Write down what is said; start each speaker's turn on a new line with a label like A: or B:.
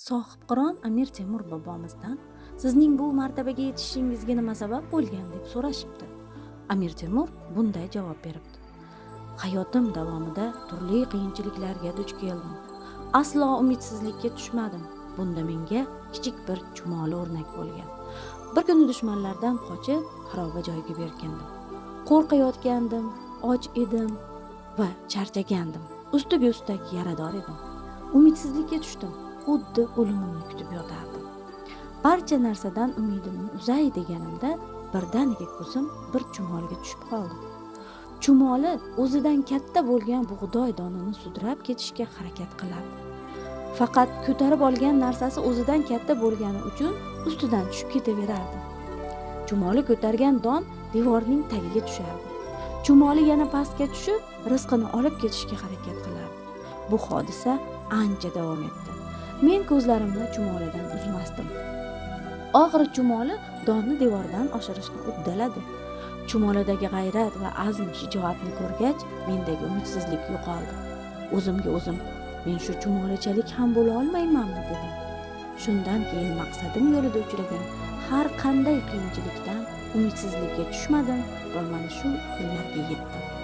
A: Sohibqiron Amir Temur bobomizdan sizning bu martabaga yetishishingizga nima sabab bo'lgan deb so'rashibdi. Amir Temur bunday javob beribdi: Hayotim davomida turli qiyinchiliklarga duch keldim. Aslo umidsizlikka tushmadim. Bunda menga kichik bir chumoli o'rnak bo'lgan. Bir kuni dushmanlardan qochib xaroba joyga berkindim. Qo'rqayotgandim, och edim va charchagandim. Ustiga ustak yarador edim. Umidsizlikka tushdim. Xuddi o'limimni kutib yotardim. Barcha narsadan umidimni uzay deganimda birdaniga ko'zim bir chumolga tushib qoldi. Chumoli o'zidan katta bo'lgan bug'doy donini sudrab ketishga harakat qilardi. Faqat ko'tarib olgan narsasi o'zidan katta bo'lgani uchun ustidan tushib ketaverardi. Chumoli ko'targan don devorning tagiga tushardi. Chumoli yana pastga tushib, rizqini olib ketishga harakat qilardi. Bu hodisa ancha davom etdi. Men ko'zlarimni chumolidan uzmasdim. Oxiri chumoli donni devordan oshirishni uddaladi. Chumolidagi g'ayrat va azm shijoatni ko'rgach, mendagi umidsizlik yo'qoldi. O'zimga o'zim, men shu chumolichalik ham bo'la olmaymanmi dedim. Shundan keyin maqsadim yo'lida uchragan har qanday qiyinchilikdan umidsizlikka tushmadim va mana shu kunlarga yetdim.